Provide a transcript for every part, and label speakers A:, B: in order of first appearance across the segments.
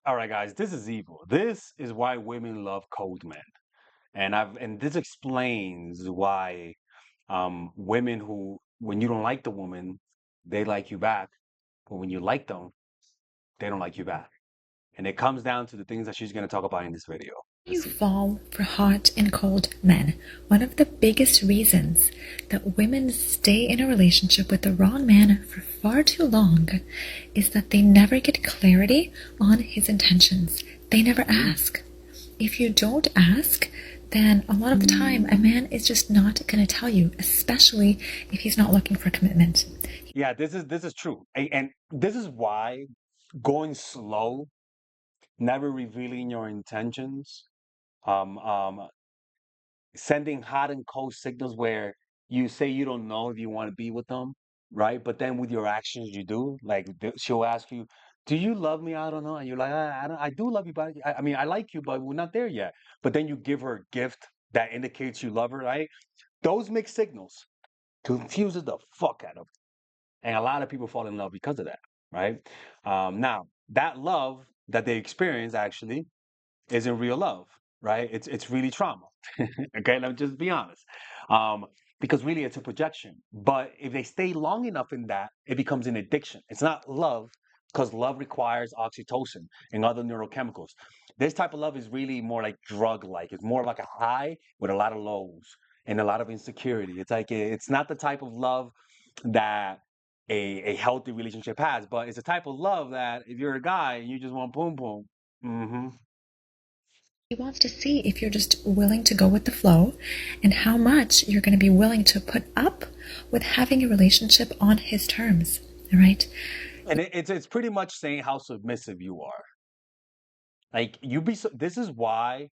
A: All right, guys, this is evil. This is why women love cold men. And this explains why women who when you don't like the woman, they like you back, but when you like them, they don't like you back. And it comes down to the things that she's going to talk about in this video.
B: You
A: Let's see.
B: fall for hot and cold men. One of the biggest reasons that women stay in a relationship with the wrong man for far too long is that they never get clarity on his intentions. They never ask. If you don't ask, then a lot of the time a man is just not going to tell you, especially if he's not looking for commitment.
A: Yeah, this is true. And this is why going slow, never revealing your intentions, um um sending hot and cold signals where you say you don't know if you want to be with them, right? But then with your actions, you do. Like she'll ask you, "Do you love me?" I don't know, and you're like, "I don't, I do love you, but I mean, I like you, but we're not there yet." But then you give her a gift that indicates you love her, right? Those mixed signals confuses the fuck out of, and a lot of people fall in love because of that, right? Now that love that they experience actually isn't real love, right? It's really trauma. Okay, let me just be honest. Um, because really it's a projection. But if they stay long enough in that, it becomes an addiction. It's not love because love requires oxytocin and other neurochemicals. This type of love is really more like drug-like. It's more like a high with a lot of lows and a lot of insecurity. It's like it's not the type of love that a healthy relationship has, but it's a type of love that if you're a guy and you just want boom boom, hmm.
B: He wants to see if you're just willing to go with the flow and how much you're going to be willing to put up with having a relationship on his terms. All right.
A: And it's pretty much saying how submissive you are. Like you be this is why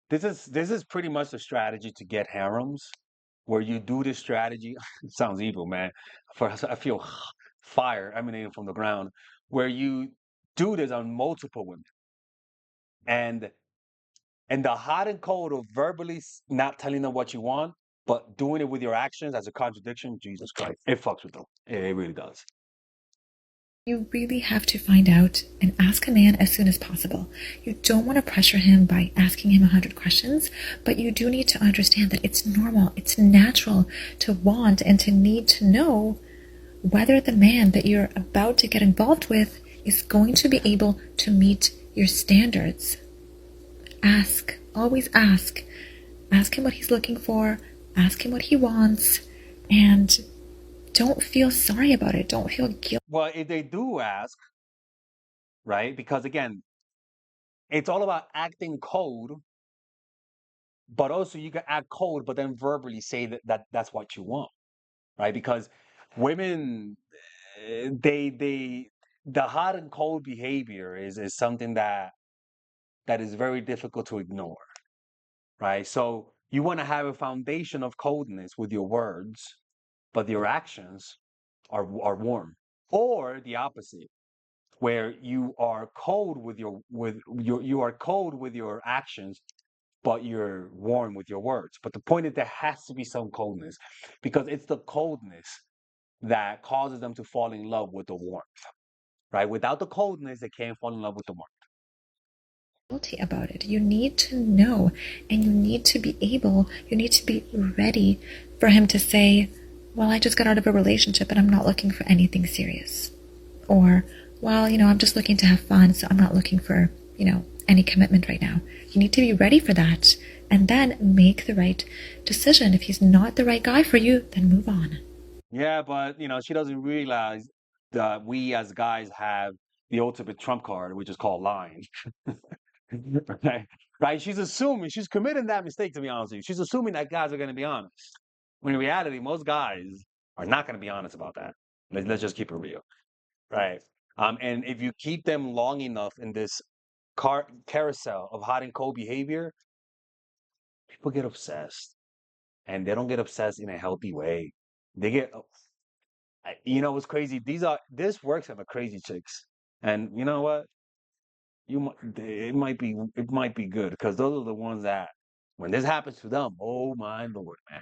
A: this is pretty much the strategy to get harems, where you do this strategy. It sounds evil, man. For I feel fire emanating from the ground, where you do this on multiple women, and the hot and cold of verbally not telling them what you want, but doing it with your actions as a contradiction. Jesus Christ, it fucks with them. It really does.
B: You really have to find out and ask a man as soon as possible. You don't want to pressure him by asking him 100 questions, but you do need to understand that it's normal, it's natural to want and to need to know whether the man that you're about to get involved with is going to be able to meet your standards. Ask, always ask. Ask him what he's looking for, ask him what he wants, and don't feel sorry about it. Don't feel guilty.
A: Well, if they do ask, right? Because again, it's all about acting cold, but also you can act cold, but then verbally say that's what you want, right? Because women, they the hot and cold behavior is something that is very difficult to ignore, right? So you want to have a foundation of coldness with your words, but your actions are warm, or the opposite, where you are cold with your you are cold with your actions, but you're warm with your words. But the point is, there has to be some coldness because it's the coldness that causes them to fall in love with the warmth, right? Without the coldness, they can't fall in love with the warmth.
B: About it. You need to know and you need to be able, you need to be ready for him to say, well, I just got out of a relationship and I'm not looking for anything serious. Or, well, I'm just looking to have fun, so I'm not looking for, any commitment right now. You need to be ready for that and then make the right decision. If he's not the right guy for you, then move on.
A: Yeah, but she doesn't realize that we as guys have the ultimate trump card, which is called lying. Right? Right? She's assuming she's committing that mistake, to be honest with you. She's assuming that guys are going to be honest. When in reality, most guys are not going to be honest about that. Let's just keep it real. Right. And if you keep them long enough in this carousel of hot and cold behavior, people get obsessed. And they don't get obsessed in a healthy way. They get, what's crazy? This works on the crazy chicks. And you know what? It might be good because those are the ones that when this happens to them, oh my Lord, man,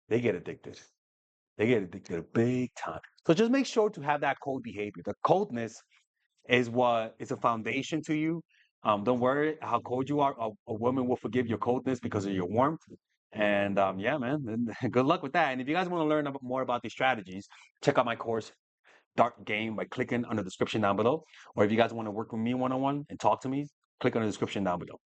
A: they get addicted. They get addicted big time. So just make sure to have that cold behavior. The coldness is what is a foundation to you. Don't worry how cold you are. A woman will forgive your coldness because of your warmth. And yeah, man, good luck with that. And if you guys want to learn more about these strategies, check out my course, Dark Game, by clicking on the description down below. Or if you guys want to work with me one on one and talk to me, click on the description down below.